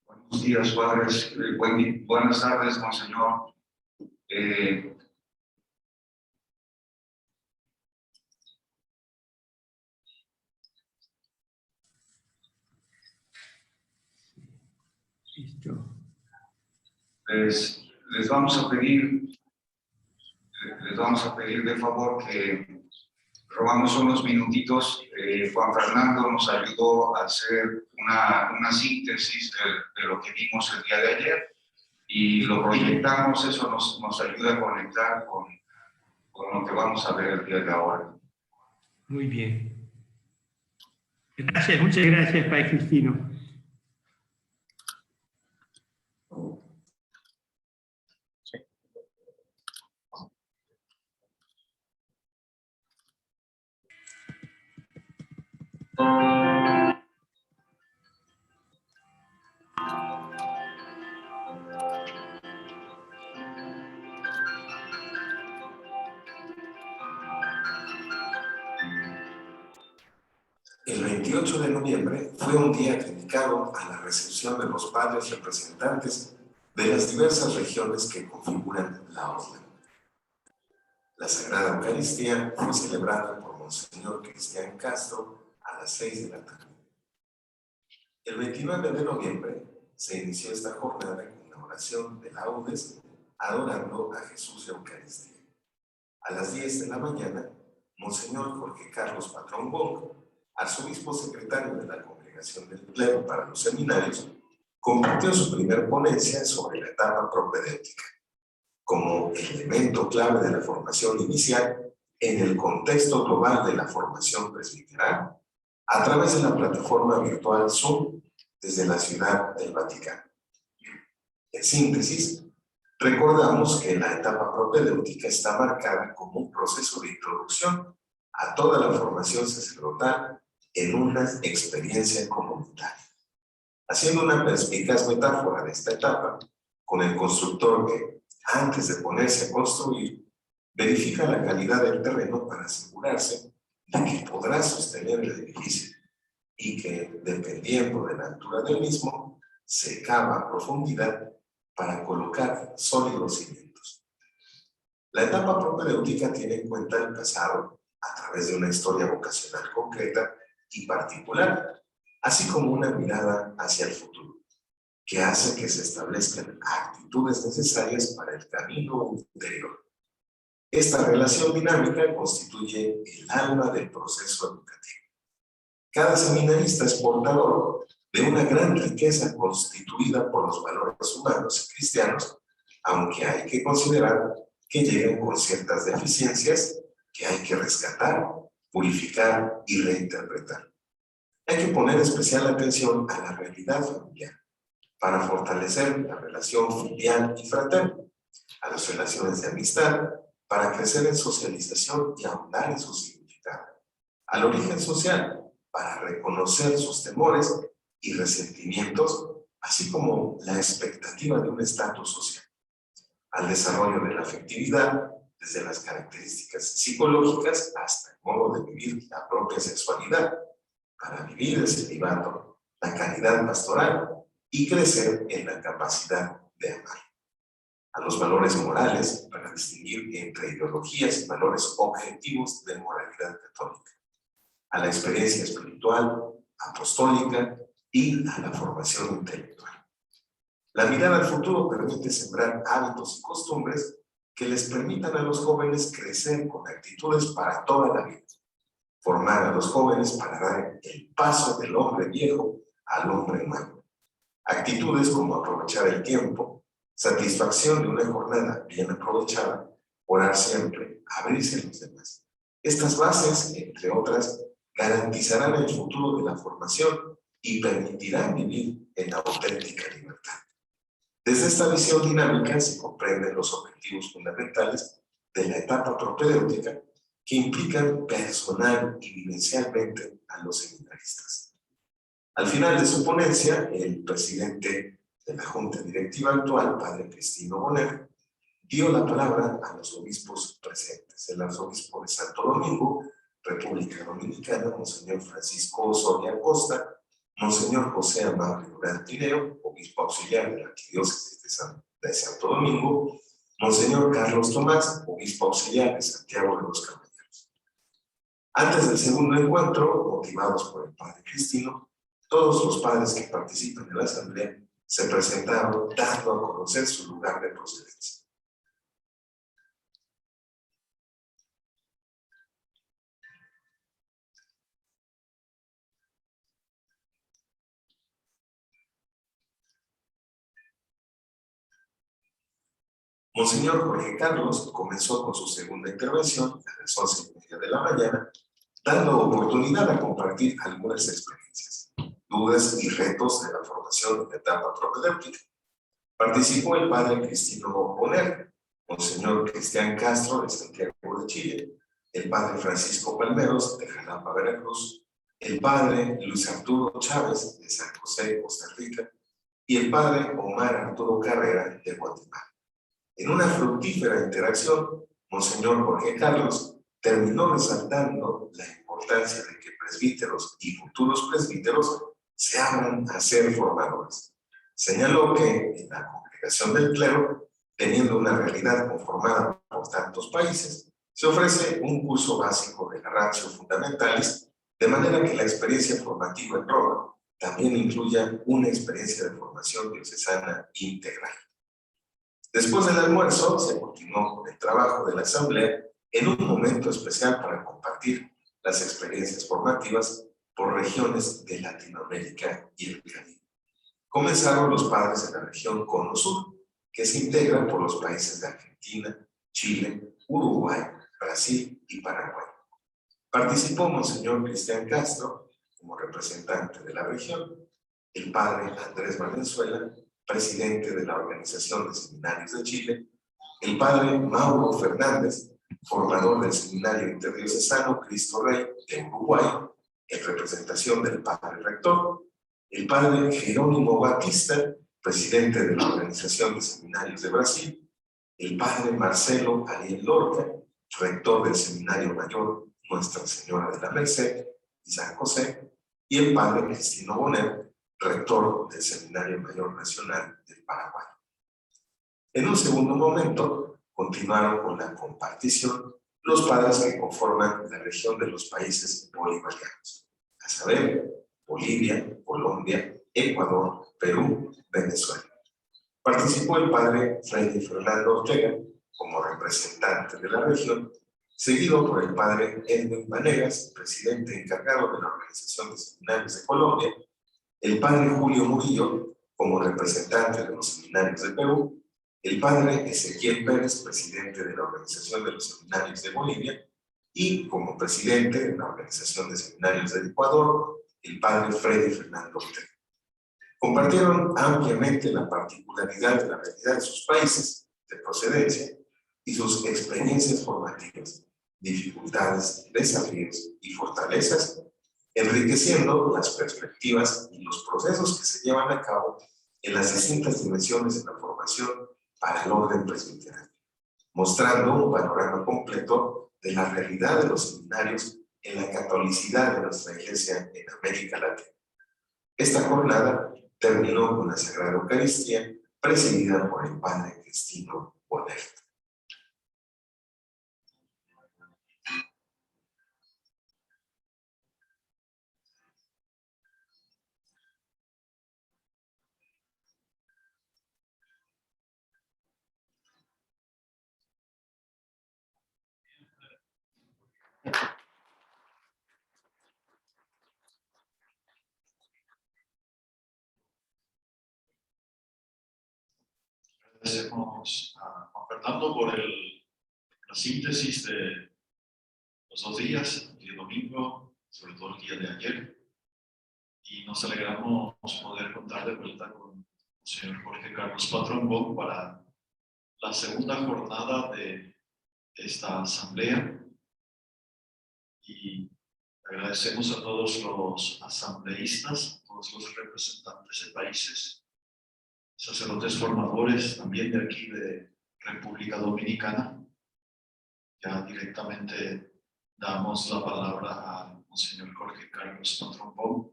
Buenos días, padres. Buenas tardes, monseñor. Les vamos a pedir de favor que robamos unos minutitos. Juan Fernando nos ayudó a hacer una síntesis de lo que vimos el día de ayer y lo proyectamos. Eso nos ayuda a conectar con lo que vamos a ver el día de ahora. Muy bien. Gracias, muchas gracias, Padre Justino. El 28 de noviembre fue un día dedicado a la recepción de los padres representantes de las diversas regiones que configuran la orden. La Sagrada Eucaristía fue celebrada por Monseñor Cristian Castro a las 6 de la tarde. El 29 de noviembre se inició esta jornada con la oración de laudes adorando a Jesús Eucaristía. A las 10 de la mañana, Monseñor Jorge Carlos Patrón Bonco, arzobispo secretario de la Congregación del Clero para los Seminarios, compartió su primer ponencia sobre la etapa propedéutica, como elemento clave de la formación inicial en el contexto global de la formación presbiteral, a través de la plataforma virtual Zoom desde la Ciudad del Vaticano. En síntesis, recordamos que la etapa propedéutica está marcada como un proceso de introducción a toda la formación sacerdotal en una experiencia comunitaria. Haciendo una perspicaz metáfora de esta etapa, con el constructor que, antes de ponerse a construir, verifica la calidad del terreno para asegurarse de que podrá sostener el edificio y que, dependiendo de la altura del mismo, se cava a profundidad para colocar sólidos cimientos. La etapa propedéutica tiene en cuenta el pasado a través de una historia vocacional concreta y particular, así como una mirada hacia el futuro, que hace que se establezcan actitudes necesarias para el camino ulterior. Esta relación dinámica constituye el alma del proceso educativo. Cada seminarista es portador de una gran riqueza constituida por los valores humanos y cristianos, aunque hay que considerar que llegan con ciertas deficiencias que hay que rescatar, purificar y reinterpretar. Hay que poner especial atención a la realidad familiar para fortalecer la relación filial y fraterna, a las relaciones de amistad para crecer en socialización y ahondar en su significado, al origen social para reconocer sus temores y resentimientos, así como la expectativa de un estatus social, al desarrollo de la afectividad desde las características psicológicas hasta el modo de vivir la propia sexualidad, para vivir el celibato, la caridad pastoral y crecer en la capacidad de amar. A los valores morales para distinguir entre ideologías y valores objetivos de moralidad católica. A la experiencia espiritual, apostólica y a la formación intelectual. La mirada al futuro permite sembrar hábitos y costumbres que les permitan a los jóvenes crecer con actitudes para toda la vida. Formar a los jóvenes para dar el paso del hombre viejo al hombre nuevo. Actitudes como aprovechar el tiempo, satisfacción de una jornada bien aprovechada, orar siempre, abrirse a los demás. Estas bases, entre otras, garantizarán el futuro de la formación y permitirán vivir en auténtica libertad. Desde esta visión dinámica se comprenden los objetivos objetivos fundamentales de la etapa propedéutica que implican personal y vivencialmente a los seminaristas. Al final de su ponencia, el presidente de la Junta Directiva actual, padre Cristino Bonet, dio la palabra a los obispos presentes. El arzobispo de Santo Domingo, República Dominicana, Monseñor Francisco Osorio Acosta, Monseñor José Amable Durán Tineo, obispo auxiliar de la Arquidiócesis de Santo Domingo, Monseñor Carlos Tomás, obispo auxiliar de Santiago de los Caballeros. Antes del segundo encuentro, motivados por el padre Cristino, todos los padres que participan en la asamblea se presentaron dando a conocer su lugar de procedencia. Monseñor Jorge Carlos comenzó con su segunda intervención a las 11:30 de la mañana, dando oportunidad a compartir algunas experiencias, dudas y retos de la formación de la etapa propedéutica. Participó el padre Cristino Bonet, Monseñor Cristian Castro de Santiago de Chile, el padre Francisco Palmeros de Jalapa, Veracruz, el padre Luis Arturo Chávez de San José, Costa Rica, y el padre Omar Arturo Carrera de Guatemala. En una fructífera interacción, Monseñor Jorge Carlos terminó resaltando la importancia de que presbíteros y futuros presbíteros se abran a ser formadores. Señaló que en la congregación del clero, teniendo una realidad conformada por tantos países, se ofrece un curso básico de la Ratio Fundamentalis, de manera que la experiencia formativa en Roma también incluya una experiencia de formación diocesana integral. Después del almuerzo, se continuó con el trabajo de la asamblea en un momento especial para compartir las experiencias formativas por regiones de Latinoamérica y el Caribe. Comenzaron los padres de la región Cono Sur, que se integran por los países de Argentina, Chile, Uruguay, Brasil y Paraguay. Participó Monseñor Cristian Castro como representante de la región, el padre Andrés Valenzuela, presidente de la Organización de Seminarios de Chile, el padre Mauro Fernández, formador del Seminario Interdiocesano Cristo Rey de Uruguay, en representación del padre rector, el padre Jerónimo Batista, presidente de la Organización de Seminarios de Brasil, el padre Marcelo Ariel Lorca, rector del Seminario Mayor Nuestra Señora de la Merced y San José, y el padre Cristino Bonet, rector del Seminario Mayor Nacional del Paraguay. En un segundo momento, continuaron con la compartición los padres que conforman la región de los países bolivarianos, a saber, Bolivia, Colombia, Ecuador, Perú, Venezuela. Participó el padre Freddy Fernando Ortega como representante de la región, seguido por el padre Edwin Vanegas, presidente encargado de la Organización de Seminarios de Colombia, el padre Julio Murillo, como representante de los seminarios de Perú, el padre Ezequiel Pérez, presidente de la Organización de los Seminarios de Bolivia, y como presidente de la Organización de Seminarios del Ecuador, el padre Freddy Fernando Ortega. Compartieron ampliamente la particularidad de la realidad de sus países de procedencia y sus experiencias formativas, dificultades, desafíos y fortalezas, enriqueciendo las perspectivas y los procesos que se llevan a cabo en las distintas dimensiones de la formación para el orden presbiteral, mostrando un panorama completo de la realidad de los seminarios en la catolicidad de nuestra Iglesia en América Latina. Esta jornada terminó con la Sagrada Eucaristía, presidida por el padre Cristino Bonet. Agradecemos a Juan Fernando por la síntesis de los 2 días, el día domingo, sobre todo el día de ayer, y nos alegramos poder contar de vuelta con el señor Jorge Carlos Patrón para la segunda jornada de esta asamblea y agradecemos a todos los asambleístas, todos los representantes de países, sacerdotes formadores también de aquí de República Dominicana. Ya directamente damos la palabra a Monseñor Jorge Carlos Patrón,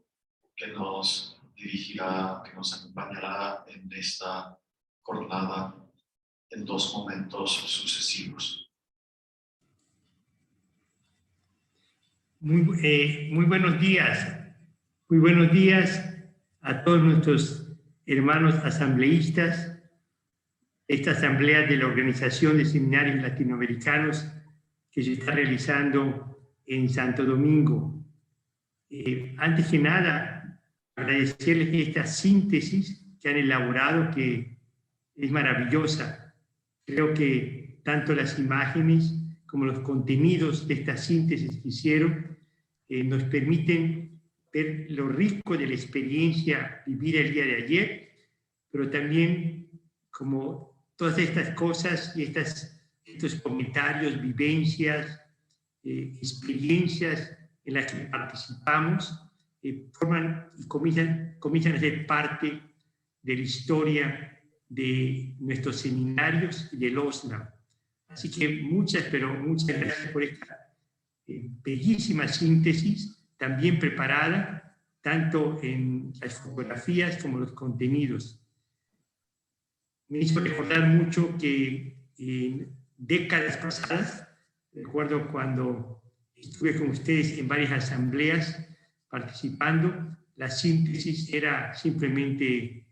que nos dirigirá, que nos acompañará en esta jornada en 2 momentos sucesivos. Muy buenos días. Muy buenos días a todos nuestros hermanos asambleístas. Esta asamblea de la Organización de Seminarios Latinoamericanos que se está realizando en Santo Domingo. Antes que nada, agradecerles esta síntesis que han elaborado, que es maravillosa. Creo que tanto las imágenes como los contenidos de esta síntesis que hicieron nos permiten ver lo rico de la experiencia vivida el día de ayer, pero también como todas estas cosas y estos comentarios, vivencias, experiencias en las que participamos, forman y comienzan a ser parte de la historia de nuestros seminarios y del OSNAM. Así que muchas gracias por esta bellísima síntesis, también preparada, tanto en las fotografías como los contenidos. Me hizo recordar mucho que en décadas pasadas, recuerdo cuando estuve con ustedes en varias asambleas participando, la síntesis era simplemente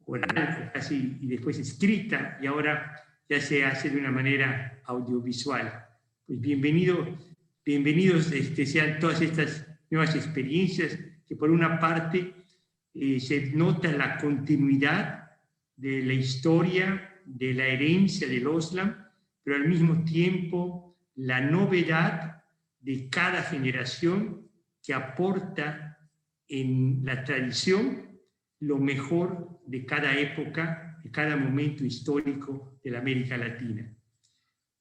oral casi, y después escrita, y ahora ya se hace de una manera audiovisual. Pues bienvenidos sean todas estas nuevas experiencias que por una parte se nota la continuidad de la historia, de la herencia del OSNAM, pero al mismo tiempo la novedad de cada generación que aporta en la tradición lo mejor de cada época, de cada momento histórico de la América Latina.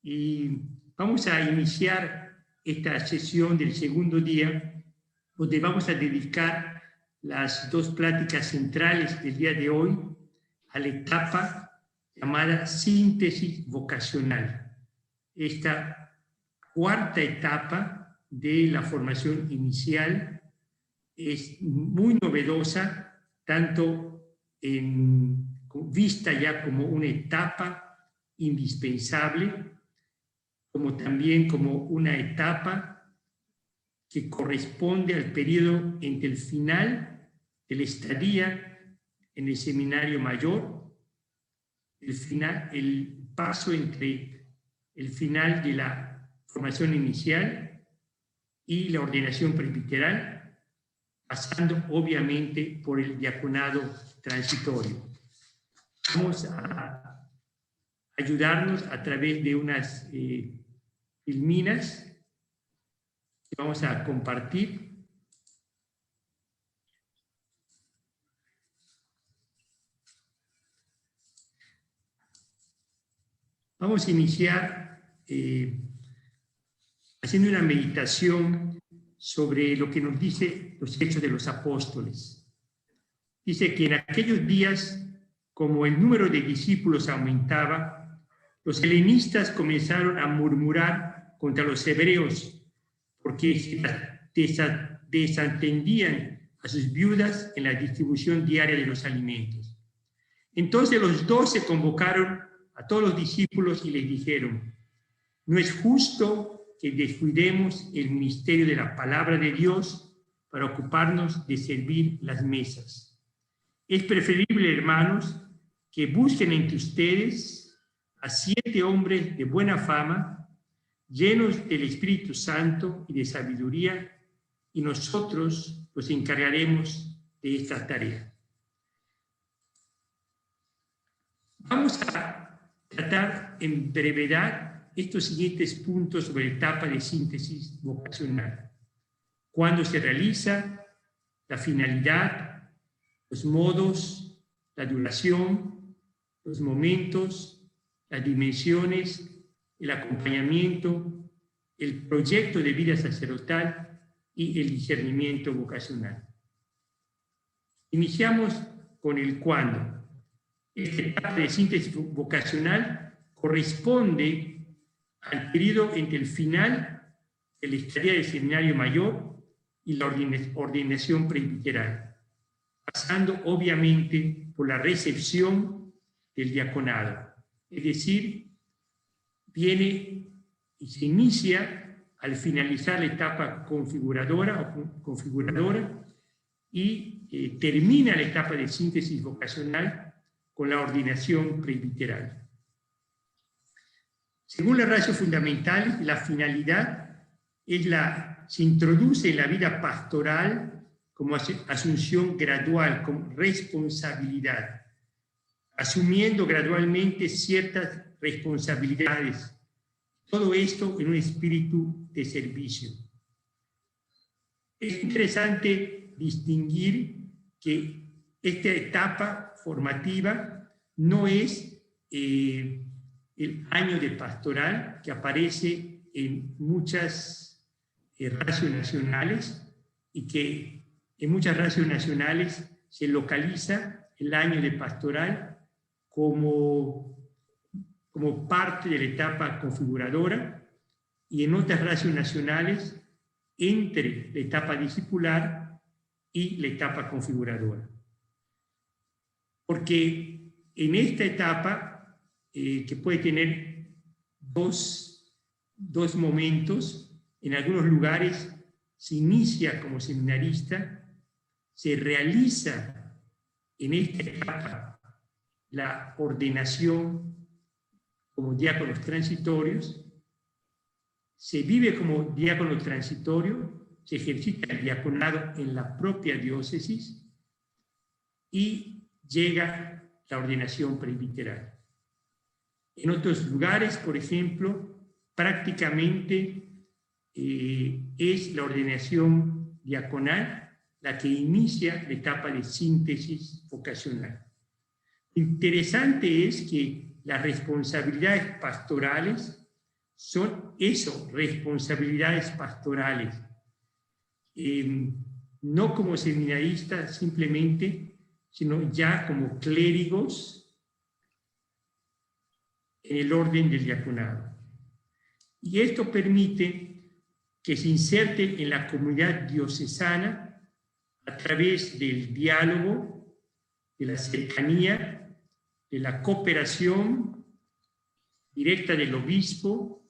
Y vamos a iniciar esta sesión del segundo día, donde vamos a dedicar las 2 pláticas centrales del día de hoy a la etapa llamada síntesis vocacional. Esta 4ª etapa de la formación inicial es muy novedosa, tanto vista ya como una etapa indispensable, como también como una etapa que corresponde al periodo entre el final de la estadía en el seminario mayor, el paso entre el final de la formación inicial y la ordenación presbiteral, pasando obviamente por el diaconado transitorio. Vamos a ayudarnos a través de unas filminas que vamos a compartir. Vamos a iniciar haciendo una meditación sobre lo que nos dice los Hechos de los Apóstoles. Dice que en aquellos días, como el número de discípulos aumentaba, los helenistas comenzaron a murmurar contra los hebreos, porque se desatendían a sus viudas en la distribución diaria de los alimentos. Entonces los 12 convocaron a todos los discípulos y les dijeron: no es justo que descuidemos el ministerio de la palabra de Dios para ocuparnos de servir las mesas. Es preferible, hermanos, que busquen entre ustedes a 7 hombres de buena fama, llenos del Espíritu Santo y de sabiduría, y nosotros nos encargaremos de esta tarea. Vamos a tratar en brevedad estos siguientes puntos sobre la etapa de síntesis vocacional: cuándo se realiza, la finalidad, los modos, la duración, los momentos, las dimensiones, el acompañamiento, el proyecto de vida sacerdotal y el discernimiento vocacional. Iniciamos con el cuándo. Esta etapa de síntesis vocacional corresponde al periodo entre el final de la estadía del seminario mayor y la ordenación presbiteral, pasando obviamente por la recepción del diaconado. Es decir, viene y se inicia al finalizar la etapa configuradora y termina la etapa de síntesis vocacional con la ordenación presbiteral. Según la ratio fundamental, la finalidad se introduce en la vida pastoral como asunción gradual, como responsabilidad, asumiendo gradualmente ciertas responsabilidades. Todo esto en un espíritu de servicio. Es interesante distinguir que esta etapa formativa no es el año de pastoral que aparece en muchas ratios nacionales y que en muchas ratios nacionales se localiza el año de pastoral como parte de la etapa configuradora, y en otras ratios nacionales entre la etapa discipular y la etapa configuradora. Porque en esta etapa, que puede tener dos momentos, en algunos lugares se inicia como seminarista, se realiza en esta etapa la ordenación como diáconos transitorios, se vive como diácono transitorio, se ejercita el diaconado en la propia diócesis y llega la ordenación presbiteral. En otros lugares, por ejemplo, prácticamente es la ordenación diaconal la que inicia la etapa de síntesis vocacional. Interesante es que las responsabilidades pastorales son eso, responsabilidades pastorales. No como seminaristas simplemente, sino ya como clérigos en el orden del diaconado. Y esto permite que se inserte en la comunidad diocesana a través del diálogo, de la cercanía, de la cooperación directa del obispo,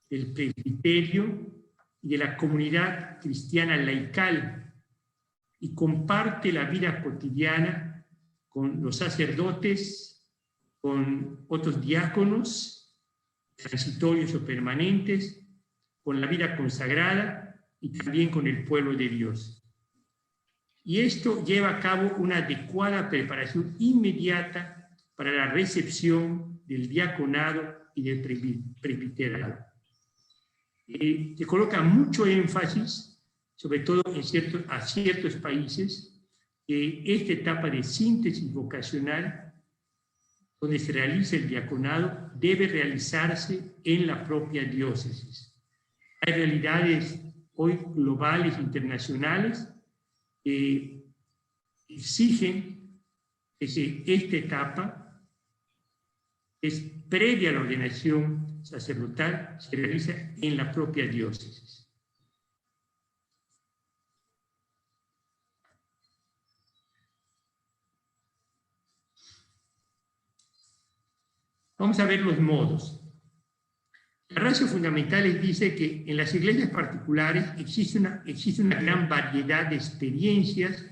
del presbiterio y de la comunidad cristiana laical, y comparte la vida cotidiana con los sacerdotes, con otros diáconos, transitorios o permanentes, con la vida consagrada y también con el pueblo de Dios. Y esto lleva a cabo una adecuada preparación inmediata para la recepción del diaconado y del presbiterado. Se coloca mucho énfasis, sobre todo a ciertos países, que esta etapa de síntesis vocacional, donde se realiza el diaconado, debe realizarse en la propia diócesis. Hay realidades hoy globales, internacionales, que exigen que esta etapa es previa a la ordenación sacerdotal, se realiza en la propia diócesis. Vamos a ver los modos. La ratio fundamental dice que en las iglesias particulares existe una gran variedad de experiencias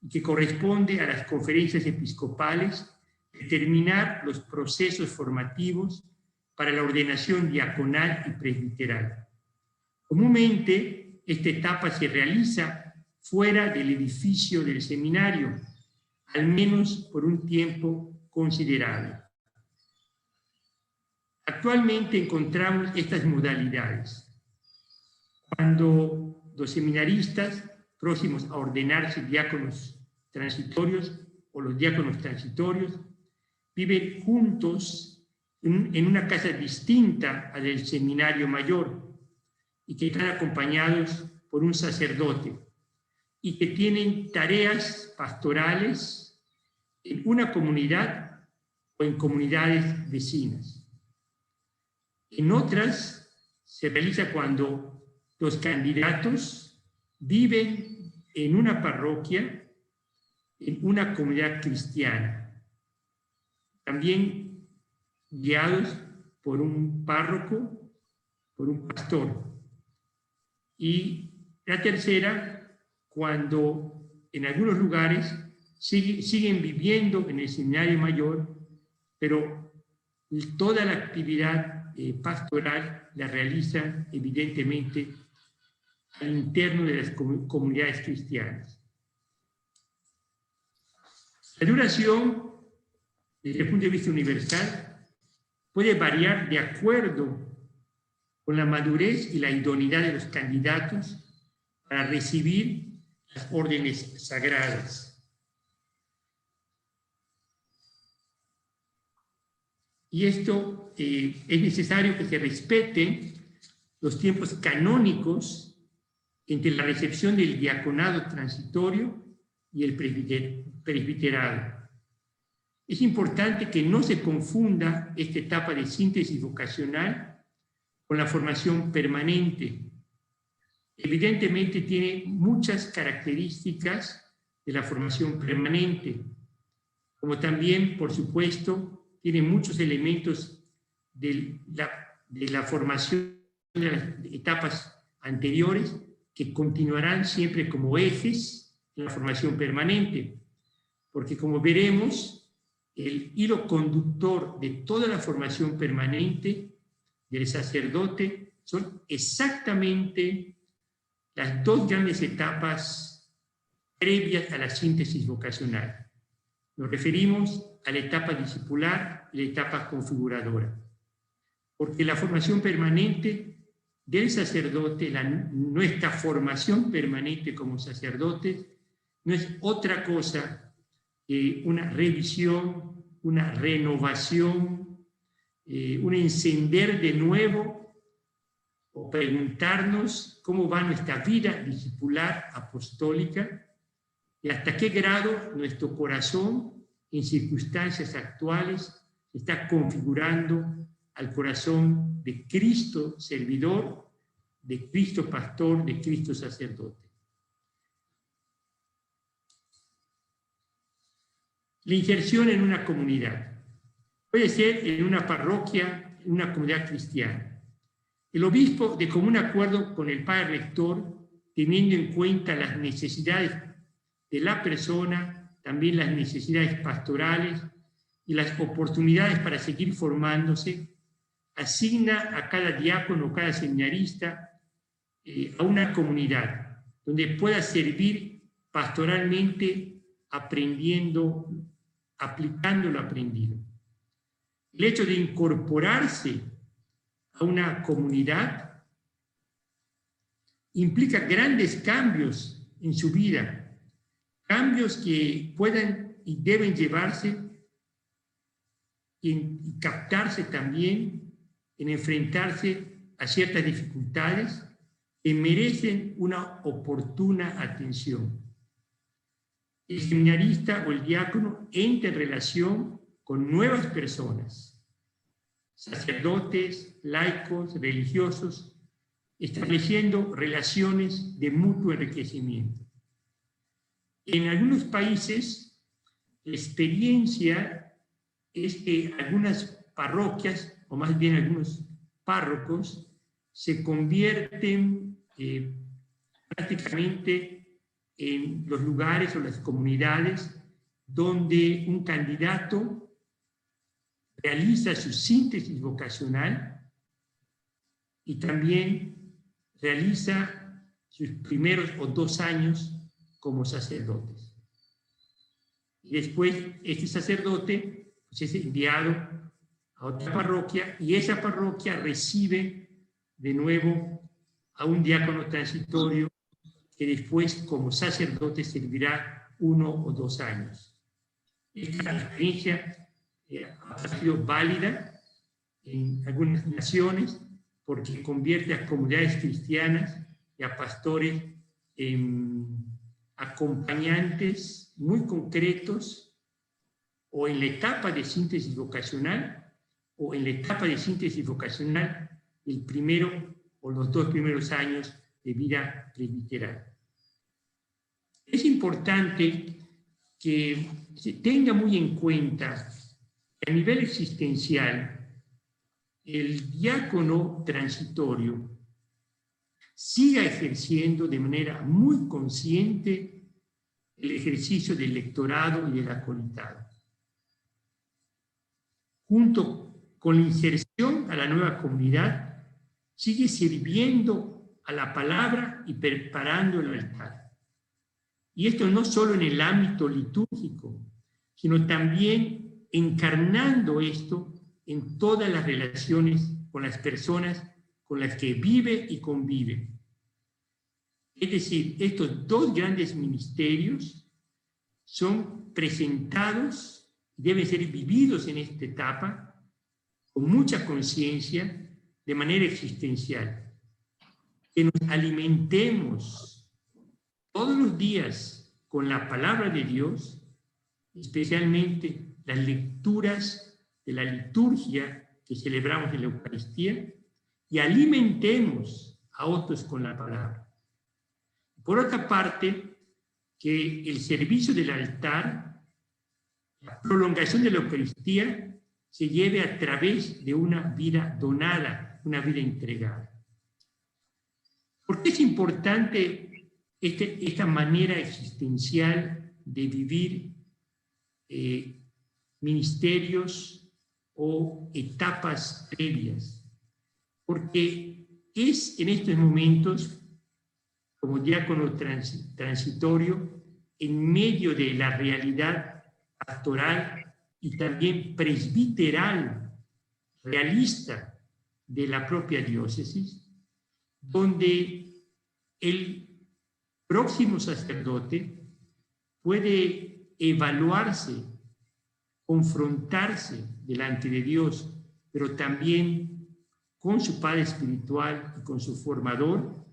que corresponde a las conferencias episcopales determinar los procesos formativos para la ordenación diaconal y presbiteral. Comúnmente, esta etapa se realiza fuera del edificio del seminario, al menos por un tiempo considerable. Actualmente encontramos estas modalidades. Cuando los seminaristas próximos a ordenarse diáconos transitorios o los diáconos transitorios viven juntos en una casa distinta a la del seminario mayor y que están acompañados por un sacerdote y que tienen tareas pastorales en una comunidad o en comunidades vecinas. En otras se realiza cuando los candidatos viven en una parroquia, en una comunidad cristiana, también guiados por un párroco, por un pastor. Y la tercera, cuando en algunos lugares siguen viviendo en el seminario mayor, pero toda la actividad pastoral la realizan evidentemente al interno de las comunidades cristianas. La duración, desde el punto de vista universal, puede variar de acuerdo con la madurez y la idoneidad de los candidatos para recibir las órdenes sagradas. Y esto es necesario que se respeten los tiempos canónicos entre la recepción del diaconado transitorio y el presbiterado. Es importante que no se confunda esta etapa de síntesis vocacional con la formación permanente. Evidentemente tiene muchas características de la formación permanente, como también, por supuesto, tiene muchos elementos de la formación de las etapas anteriores que continuarán siempre como ejes en la formación permanente, porque como veremos, el hilo conductor de toda la formación permanente del sacerdote son exactamente las dos grandes etapas previas a la síntesis vocacional. Nos referimos a la etapa discipular y la etapa configuradora, porque la formación permanente del sacerdote, nuestra formación permanente como sacerdotes, no es otra cosa que una revisión, una renovación, un encender de nuevo o preguntarnos cómo va nuestra vida discipular apostólica y hasta qué grado nuestro corazón en circunstancias actuales se está configurando al corazón de Cristo servidor, de Cristo pastor, de Cristo sacerdote. La inserción en una comunidad. Puede ser en una parroquia, en una comunidad cristiana. El obispo, de común acuerdo con el padre rector, teniendo en cuenta las necesidades de la persona, también las necesidades pastorales y las oportunidades para seguir formándose, asigna a cada diácono o cada seminarista a una comunidad donde pueda servir pastoralmente, aprendiendo, aplicando lo aprendido. El hecho de incorporarse a una comunidad implica grandes cambios en su vida, cambios que puedan y deben llevarse y captarse también en enfrentarse a ciertas dificultades que merecen una oportuna atención. El seminarista o el diácono entra en relación con nuevas personas, sacerdotes, laicos, religiosos, estableciendo relaciones de mutuo enriquecimiento. En algunos países, la experiencia es que algunas parroquias, o más bien algunos párrocos, se convierten prácticamente en los lugares o las comunidades donde un candidato realiza su síntesis vocacional y también realiza sus primeros o 2 años como sacerdotes. Y después este sacerdote pues, es enviado a otra parroquia y esa parroquia recibe de nuevo a un diácono transitorio que después como sacerdote servirá 1 o 2 años. Esta experiencia ha sido válida en algunas naciones, porque convierte a comunidades cristianas y a pastores en acompañantes muy concretos, o en la etapa de síntesis vocacional, o en la etapa de síntesis vocacional, el primero o los 2 primeros años de vida presbiteral. Es importante que se tenga muy en cuenta que a nivel existencial, el diácono transitorio siga ejerciendo de manera muy consciente el ejercicio del lectorado y del acolitado. Junto con la inserción a la nueva comunidad, sigue sirviendo a la palabra y preparando el altar. Y esto no solo en el ámbito litúrgico, sino también encarnando esto en todas las relaciones con las personas con las que vive y convive. Es decir, estos 2 grandes ministerios son presentados, deben ser vividos en esta etapa con mucha conciencia, de manera existencial. Que nos alimentemos todos los días con la palabra de Dios, especialmente las lecturas de la liturgia que celebramos en la Eucaristía, y alimentemos a otros con la palabra. Por otra parte, que el servicio del altar, la prolongación de la Eucaristía, se lleve a través de una vida donada, una vida entregada. ¿Por qué es importante esta manera existencial de vivir ministerios o etapas previas? Porque es en estos momentos, como diácono transitorio, en medio de la realidad pastoral y también presbiteral, realista de la propia diócesis, donde el próximo sacerdote puede evaluarse, confrontarse delante de Dios, pero también con su padre espiritual y con su formador,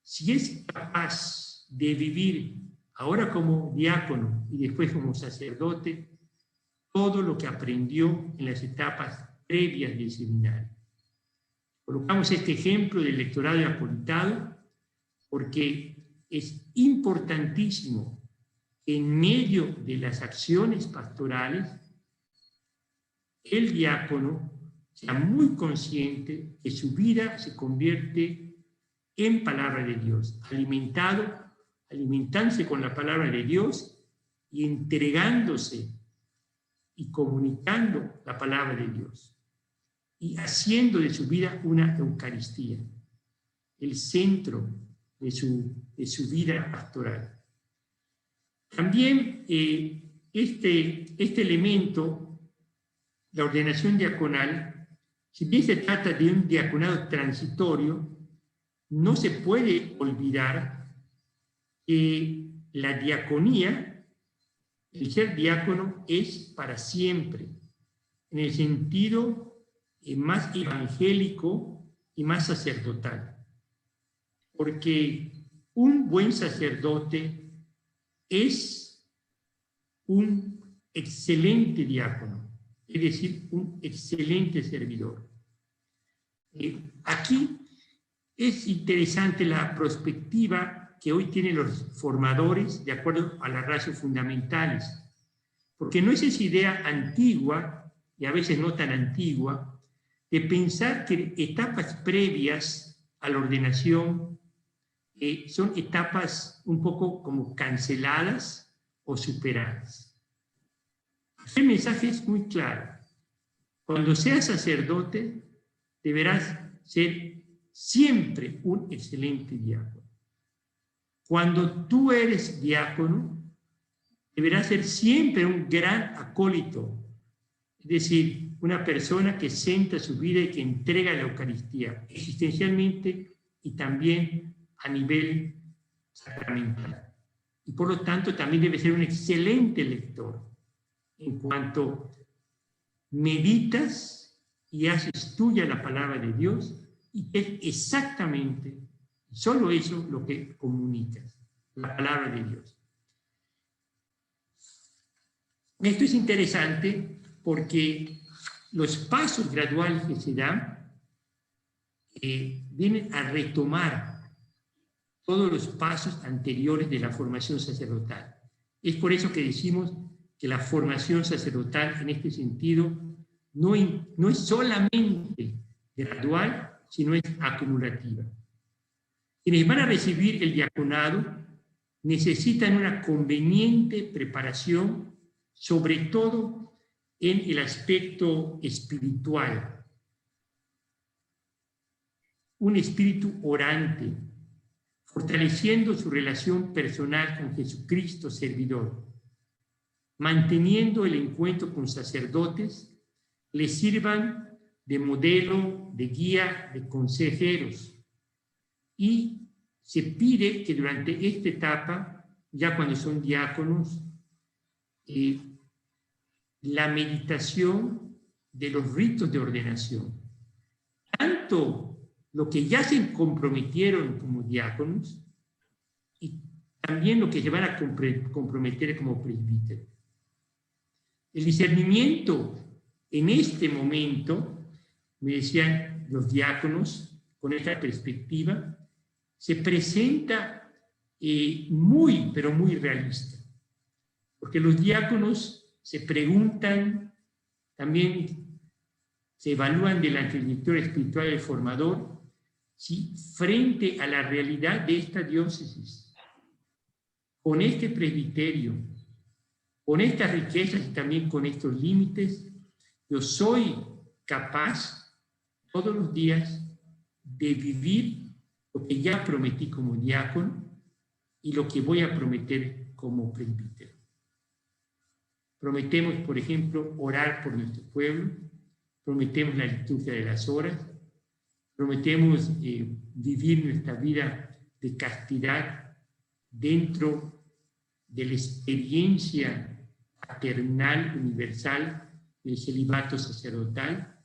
si es capaz de vivir ahora como diácono y después como sacerdote todo lo que aprendió en las etapas previas del seminario. Colocamos este ejemplo del lectorado y acolitado porque es importantísimo que en medio de las acciones pastorales el diácono sea muy consciente que su vida se convierte en palabra de Dios, alimentándose con la palabra de Dios y entregándose y comunicando la palabra de Dios y haciendo de su vida una Eucaristía, el centro de su vida pastoral. También este elemento, la ordenación diaconal, si bien se trata de un diaconado transitorio, no se puede olvidar que la diaconía, el ser diácono, es para siempre, en el sentido más evangélico y más sacerdotal. Porque un buen sacerdote es un excelente diácono, es decir, un excelente servidor. Aquí es interesante la perspectiva que hoy tienen los formadores de acuerdo a las ratios fundamentales, porque no es esa idea antigua, y a veces no tan antigua, de pensar que etapas previas a la ordenación son etapas un poco como canceladas o superadas. El mensaje es muy claro. Cuando seas sacerdote, deberás ser siempre un excelente diácono. Cuando tú eres diácono, deberás ser siempre un gran acólito, es decir, una persona que centra su vida y que entrega la Eucaristía, existencialmente y también a nivel sacramental. Y por lo tanto también debe ser un excelente lector, en cuanto meditas y haces tuya la palabra de Dios, y es exactamente, solo eso lo que comunicas, la palabra de Dios. Esto es interesante porque los pasos graduales que se dan vienen a retomar todos los pasos anteriores de la formación sacerdotal. Es por eso que decimos que la formación sacerdotal en este sentido no es solamente gradual, sino es acumulativa. Quienes van a recibir el diaconado necesitan una conveniente preparación, sobre todo en el aspecto espiritual. Un espíritu orante, fortaleciendo su relación personal con Jesucristo servidor, manteniendo el encuentro con sacerdotes, les sirvan de modelo, de guía, de consejeros. Y se pide que durante esta etapa, ya cuando son diáconos, la meditación de los ritos de ordenación, tanto lo que ya se comprometieron como diáconos y también lo que se van a comprometer como presbíteros. El discernimiento en este momento, me decían los diáconos, con esta perspectiva, se presenta muy, pero muy realista. Porque los diáconos se preguntan, también se evalúan de la trayectoria espiritual del formador, si frente a la realidad de esta diócesis, con este presbiterio, con estas riquezas y también con estos límites, yo soy capaz todos los días de vivir lo que ya prometí como diácono y lo que voy a prometer como presbítero. Prometemos, por ejemplo, orar por nuestro pueblo, prometemos la liturgia de las horas, prometemos vivir nuestra vida de castidad dentro de la experiencia paternal universal del celibato sacerdotal,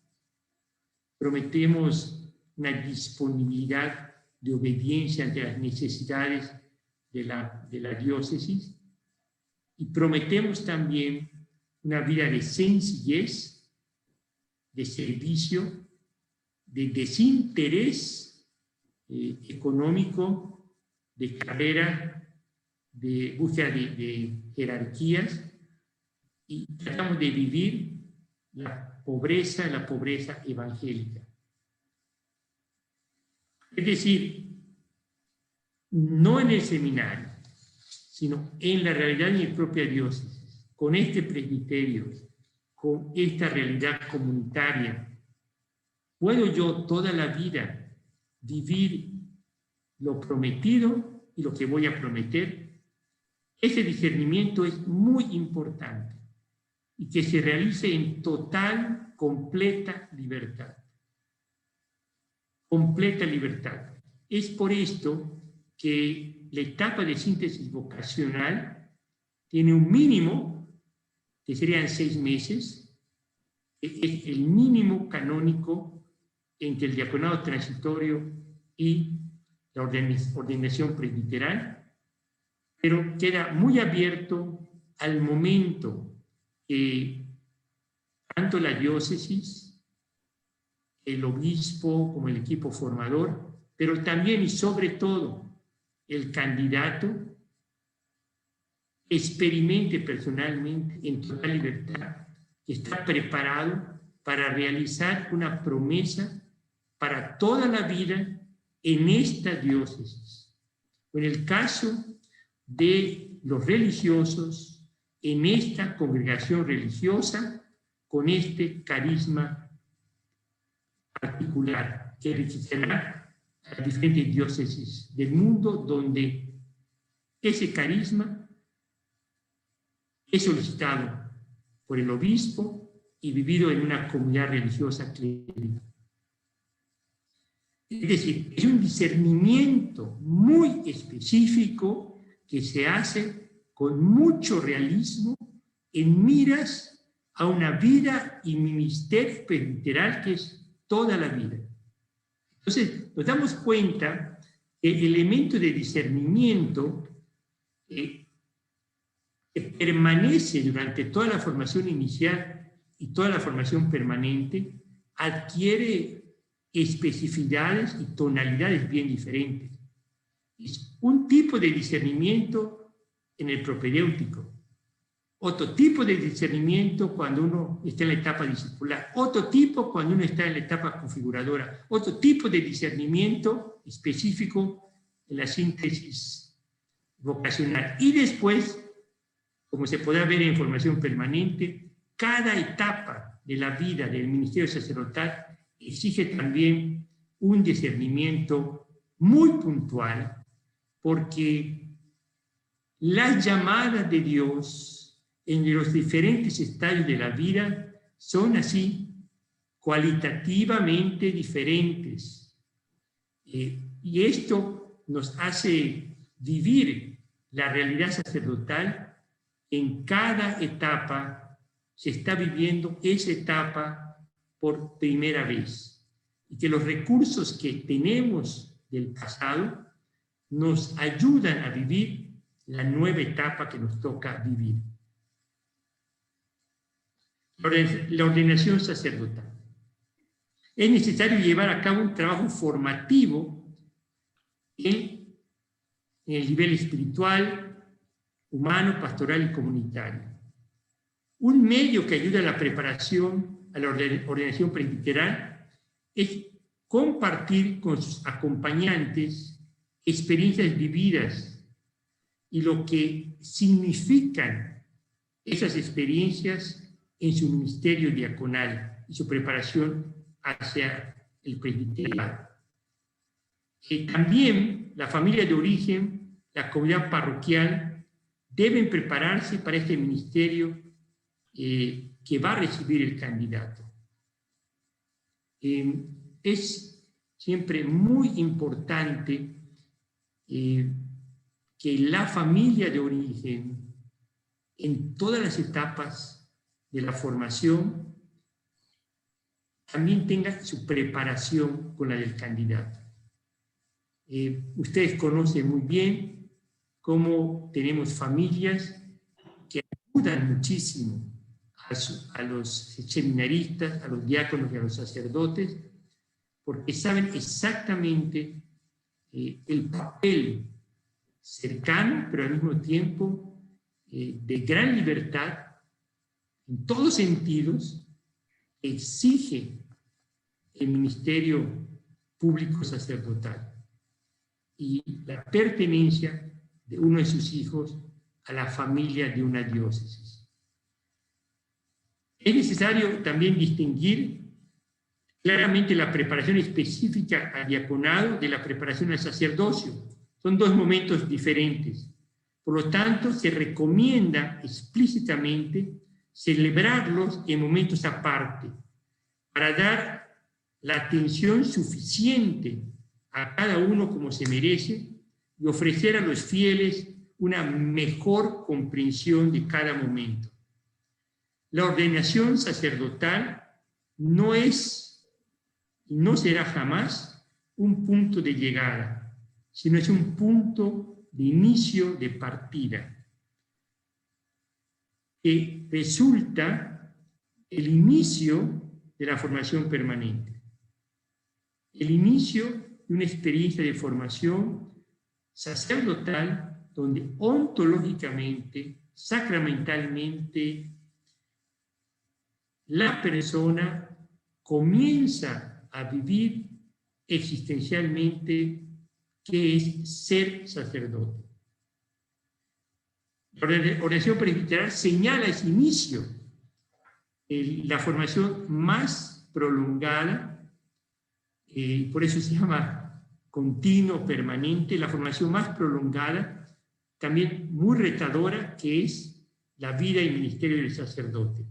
prometemos una disponibilidad de obediencia ante las necesidades de la diócesis y prometemos también una vida de sencillez, de servicio, de desinterés económico, de carrera, de búsqueda de jerarquías, y tratamos de vivir la pobreza evangélica. Es decir, no en el seminario, sino en la realidad de mi propia diócesis, con este presbiterio, con esta realidad comunitaria, ¿puedo yo toda la vida vivir lo prometido y lo que voy a prometer? Ese discernimiento es muy importante y que se realice en total, completa libertad. Completa libertad. Es por esto que la etapa de síntesis vocacional tiene un mínimo, que serían 6 meses, que es el mínimo canónico entre el diaconado transitorio y la ordenación presbiteral, pero queda muy abierto al momento que tanto la diócesis, el obispo como el equipo formador, pero también y sobre todo el candidato experimente personalmente en total libertad que está preparado para realizar una promesa para toda la vida en esta diócesis. En el caso de los religiosos, en esta congregación religiosa, con este carisma particular que enriquecerá a las diferentes diócesis del mundo, donde ese carisma es solicitado por el obispo y vivido en una comunidad religiosa clerical. Es decir, es un discernimiento muy específico que se hace con mucho realismo en miras a una vida y ministerio presbiteral que es toda la vida. Entonces, nos damos cuenta que el elemento de discernimiento que permanece durante toda la formación inicial y toda la formación permanente adquiere especificidades y tonalidades bien diferentes. Es un tipo de discernimiento en el propedéutico, otro tipo de discernimiento cuando uno está en la etapa discipular, otro tipo cuando uno está en la etapa configuradora, otro tipo de discernimiento específico en la síntesis vocacional. Y después, como se podrá ver en formación permanente, cada etapa de la vida del ministerio sacerdotal exige también un discernimiento muy puntual, porque las llamadas de Dios en los diferentes estadios de la vida son así cualitativamente diferentes. Y esto nos hace vivir la realidad sacerdotal. En cada etapa se está viviendo esa etapa por primera vez. Y que los recursos que tenemos del pasado nos ayudan a vivir la nueva etapa que nos toca vivir. La ordenación sacerdotal. Es necesario llevar a cabo un trabajo formativo en el nivel espiritual, humano, pastoral y comunitario. Un medio que ayuda a la preparación, a la ordenación presbiteral, es compartir con sus acompañantes experiencias vividas y lo que significan esas experiencias en su ministerio diaconal y su preparación hacia el presbiterado. También la familia de origen, la comunidad parroquial, deben prepararse para este ministerio que va a recibir el candidato. Es siempre muy importante que la familia de origen, en todas las etapas de la formación, también tenga su preparación con la del candidato. Ustedes conocen muy bien cómo tenemos familias que ayudan muchísimo a los seminaristas, a los diáconos y a los sacerdotes, porque saben exactamente el papel cercano, pero al mismo tiempo de gran libertad, en todos sentidos, exige el ministerio público sacerdotal y la pertenencia de uno de sus hijos a la familia de una diócesis. Es necesario también distinguir claramente la preparación específica al diaconado de la preparación al sacerdocio. Son dos momentos diferentes. Por lo tanto, se recomienda explícitamente celebrarlos en momentos aparte, para dar la atención suficiente a cada uno como se merece y ofrecer a los fieles una mejor comprensión de cada momento. La ordenación sacerdotal no es y no será jamás un punto de llegada, sino es un punto de inicio, de partida, que resulta el inicio de la formación permanente, el inicio de una experiencia de formación sacerdotal donde ontológicamente, sacramentalmente, la persona comienza a vivir existencialmente qué es ser sacerdote. La ordenación presbiteral señala ese inicio, la formación más prolongada, por eso se llama continuo, permanente, la formación más prolongada, también muy retadora, que es la vida y ministerio del sacerdote.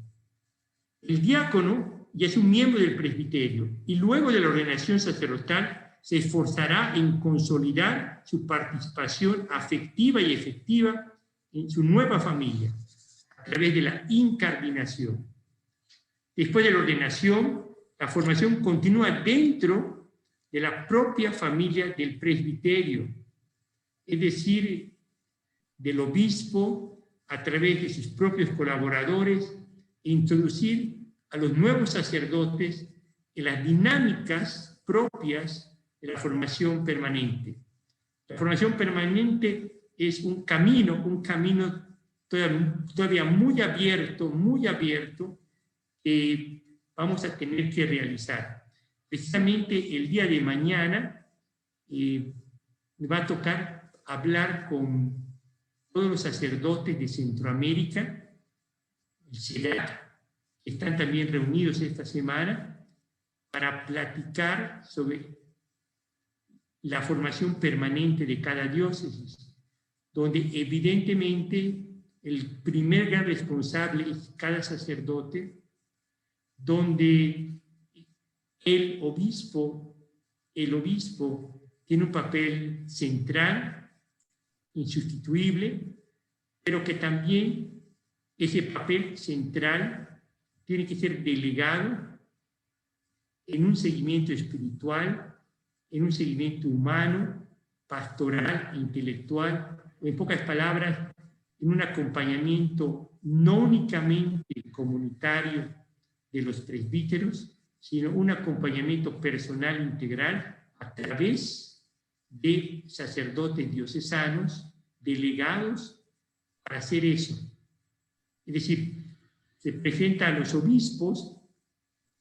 El diácono ya es un miembro del presbiterio y luego de la ordenación sacerdotal se esforzará en consolidar su participación afectiva y efectiva en su nueva familia, a través de la incardinación. Después de la ordenación, la formación continúa dentro de la propia familia del presbiterio, es decir, del obispo a través de sus propios colaboradores, e introducir a los nuevos sacerdotes en las dinámicas propias de la formación permanente. La formación permanente es un camino todavía muy abierto, que vamos a tener que realizar. Precisamente el día de mañana me va a tocar hablar con todos los sacerdotes de Centroamérica, el CELAC, que están también reunidos esta semana, para platicar sobre la formación permanente de cada diócesis, donde evidentemente el primer gran responsable es cada sacerdote, donde el obispo tiene un papel central, insustituible, pero que también ese papel central tiene que ser delegado en un seguimiento espiritual, en un seguimiento humano, pastoral, intelectual, o en pocas palabras, en un acompañamiento no únicamente comunitario de los presbíteros, sino un acompañamiento personal integral a través de sacerdotes diocesanos delegados para hacer eso. Es decir, se presenta a los obispos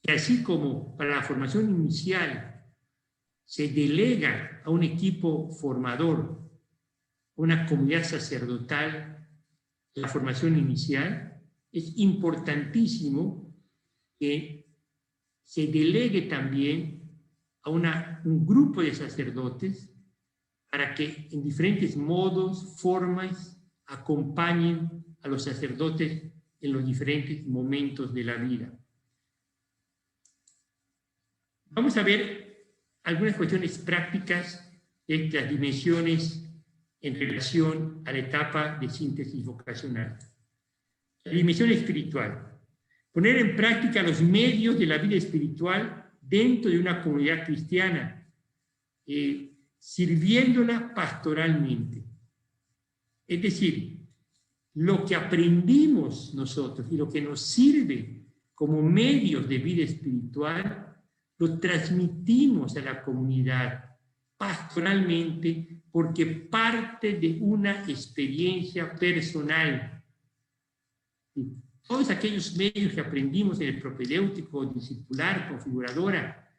que, así como para la formación inicial se delega a un equipo formador, una comunidad sacerdotal, la formación inicial, es importantísimo que se delegue también a un grupo de sacerdotes para que en diferentes modos, formas, acompañen a los sacerdotes en los diferentes momentos de la vida. Vamos a ver algunas cuestiones prácticas de las dimensiones en relación a la etapa de síntesis vocacional. La dimensión espiritual. Poner en práctica los medios de la vida espiritual dentro de una comunidad cristiana, sirviéndola pastoralmente. Es decir, lo que aprendimos nosotros y lo que nos sirve como medios de vida espiritual, lo transmitimos a la comunidad pastoralmente porque parte de una experiencia personal. Todos aquellos medios que aprendimos en el propedéutico, discipular, configuradora,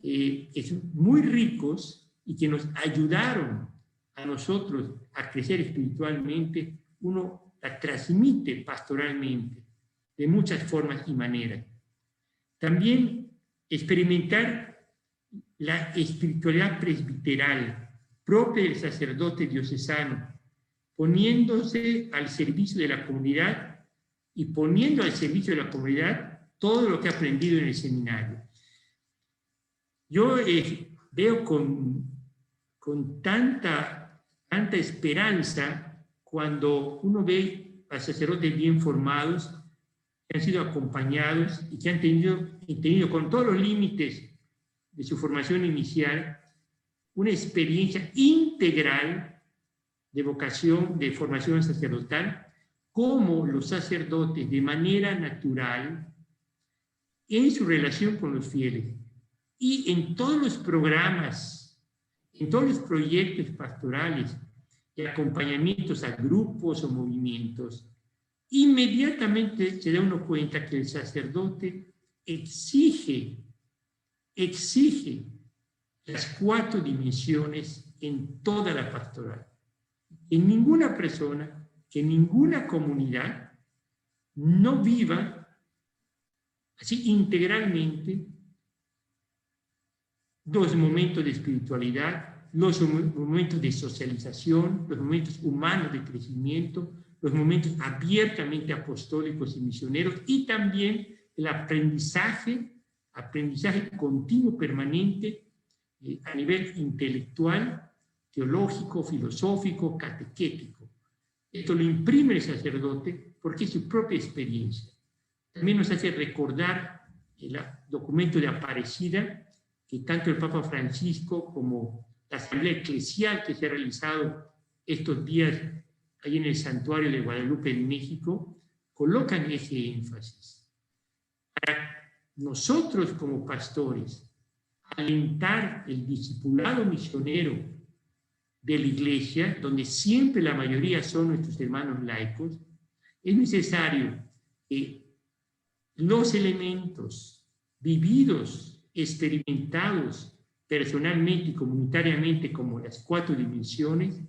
que son muy ricos y que nos ayudaron a nosotros a crecer espiritualmente, uno la transmite pastoralmente de muchas formas y maneras. También experimentar la espiritualidad presbiteral propia del sacerdote diocesano, poniéndose al servicio de la comunidad y poniendo al servicio de la comunidad todo lo que ha aprendido en el seminario. Yo veo con tanta esperanza cuando uno ve a sacerdotes bien formados, que han sido acompañados y que han tenido con todos los límites de su formación inicial, una experiencia integral de vocación, de formación sacerdotal, como los sacerdotes de manera natural, en su relación con los fieles y en todos los programas, en todos los proyectos pastorales y acompañamientos a grupos o movimientos, inmediatamente se da uno cuenta que el sacerdote exige las 4 dimensiones en toda la pastoral. En ninguna persona, que ninguna comunidad no viva así integralmente 2 momentos de espiritualidad, los momentos de socialización, los momentos humanos de crecimiento, los momentos abiertamente apostólicos y misioneros, y también el aprendizaje continuo, permanente, a nivel intelectual, teológico, filosófico, catequético. Esto lo imprime el sacerdote porque es su propia experiencia. también nos hace recordar el documento de Aparecida, que tanto el Papa Francisco como la Asamblea Eclesial que se ha realizado estos días ahí en el Santuario de Guadalupe en México, colocan ese énfasis. Para nosotros como pastores, alentar el discipulado misionero de la Iglesia, donde siempre la mayoría son nuestros hermanos laicos, es necesario que los elementos vividos, experimentados personalmente y comunitariamente como las 4 dimensiones,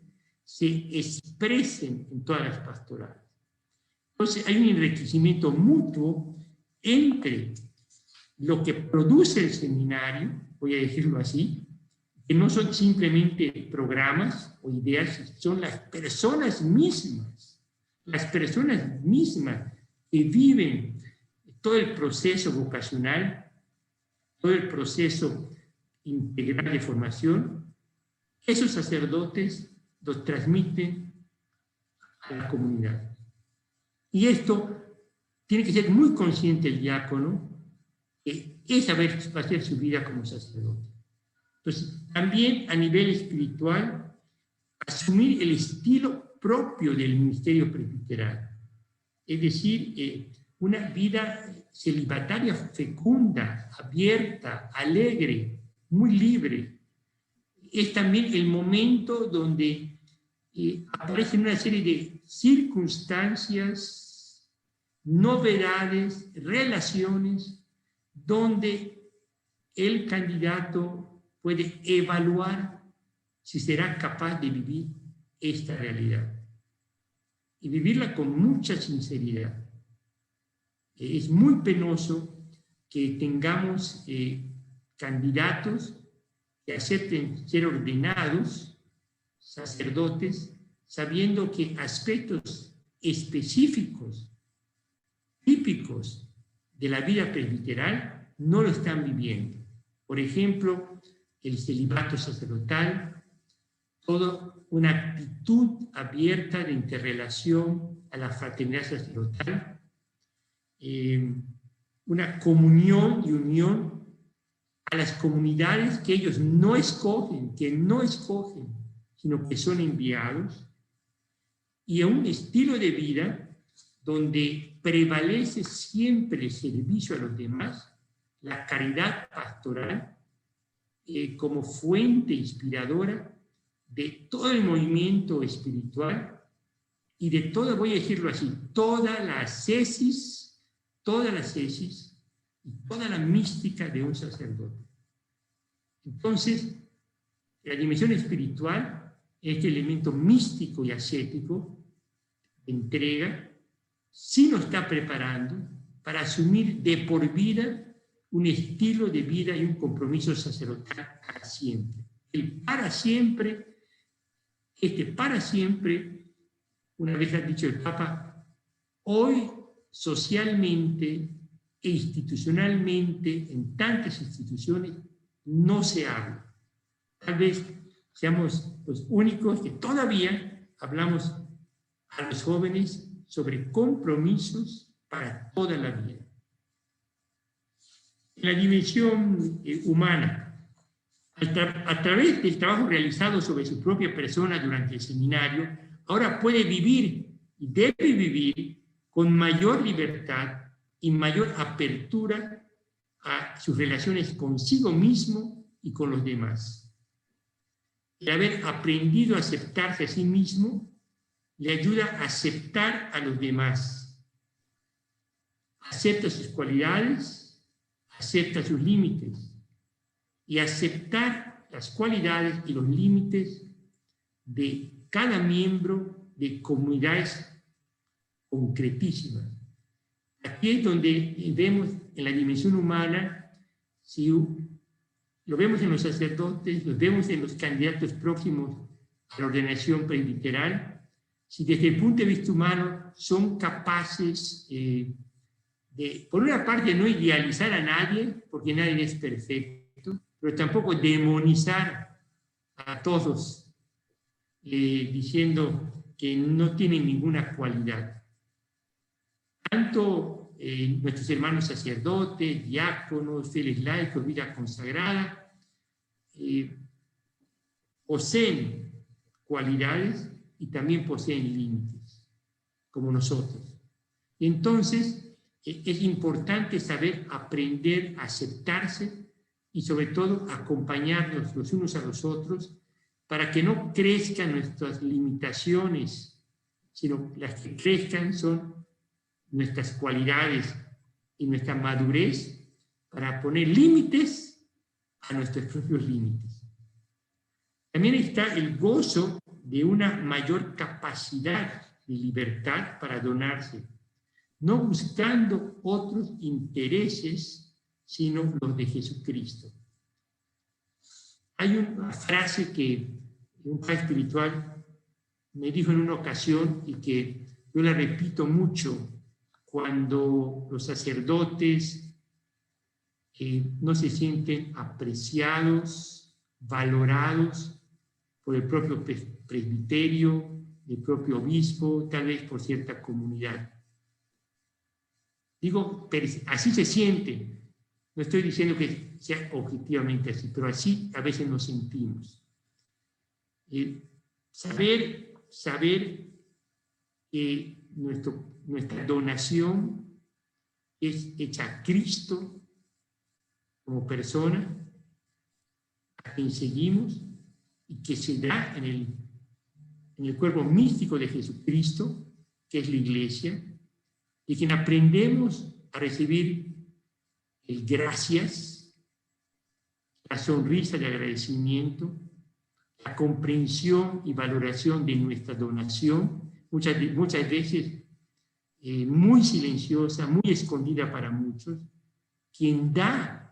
se expresen en todas las pastorales. Entonces hay un enriquecimiento mutuo entre lo que produce el seminario, voy a decirlo así, que no son simplemente programas o ideas, son las personas mismas que viven todo el proceso vocacional, todo el proceso integral de formación. Esos sacerdotes los transmiten a la comunidad. Y esto tiene que ser muy consciente el diácono, que esa va a ser su vida como sacerdote. Entonces, también a nivel espiritual, asumir el estilo propio del ministerio presbiteral. Es decir, una vida celibataria fecunda, abierta, alegre, muy libre. Es también el momento donde aparecen una serie de circunstancias, novedades, relaciones, donde el candidato puede evaluar si será capaz de vivir esta realidad y vivirla con mucha sinceridad. Es muy penoso que tengamos candidatos que acepten ser ordenados sacerdotes sabiendo que aspectos específicos, típicos de la vida presbiteral no lo están viviendo. Por ejemplo, el celibato sacerdotal, toda una actitud abierta de interrelación a la fraternidad sacerdotal, una comunión y unión a las comunidades que ellos no escogen, sino que son enviados, y a un estilo de vida donde prevalece siempre el servicio a los demás, la caridad pastoral, como fuente inspiradora de todo el movimiento espiritual y de toda, voy a decirlo así, toda la ascesis y toda la mística de un sacerdote. Entonces, la dimensión espiritual, este elemento místico y ascético de entrega, sí nos está preparando para asumir de por vida un estilo de vida y un compromiso sacerdotal para siempre. El para siempre, una vez ha dicho el Papa, hoy socialmente e institucionalmente, en tantas instituciones, no se habla. Tal vez seamos los únicos que todavía hablamos a los jóvenes sobre compromisos para toda la vida. En la dimensión humana, a través del trabajo realizado sobre su propia persona durante el seminario, ahora puede vivir y debe vivir con mayor libertad y mayor apertura a sus relaciones consigo mismo y con los demás. El haber aprendido a aceptarse a sí mismo le ayuda a aceptar a los demás. Acepta sus cualidades, acepta sus límites, y aceptar las cualidades y los límites de cada miembro de comunidades concretísimas. Aquí es donde vemos en la dimensión humana, si lo vemos en los sacerdotes, lo vemos en los candidatos próximos a la ordenación presbiteral, si desde el punto de vista humano son capaces de, por una parte, no idealizar a nadie, porque nadie es perfecto, pero tampoco demonizar a todos, diciendo que no tienen ninguna cualidad. Tanto nuestros hermanos sacerdotes, diáconos, fieles laicos, vida consagrada, poseen cualidades y también poseen límites, como nosotros. Entonces, es importante saber aprender a aceptarse y sobre todo acompañarnos los unos a los otros para que no crezcan nuestras limitaciones, sino las que crezcan son nuestras cualidades y nuestra madurez para poner límites a nuestros propios límites. También está el gozo de una mayor capacidad de libertad para donarse, no buscando otros intereses, sino los de Jesucristo. Hay una frase que un padre espiritual me dijo en una ocasión y que yo la repito mucho cuando los sacerdotes no se sienten apreciados, valorados por el propio presbiterio, el propio obispo, tal vez por cierta comunidad. Digo, así se siente. No estoy diciendo que sea objetivamente así, pero así a veces nos sentimos. Saber que nuestra donación es hecha a Cristo como persona, a quien seguimos, y que se da en el cuerpo místico de Jesucristo, que es la Iglesia, y quien aprendemos a recibir el gracias, la sonrisa de agradecimiento, la comprensión y valoración de nuestra donación, muchas veces muy silenciosa, muy escondida para muchos, quien da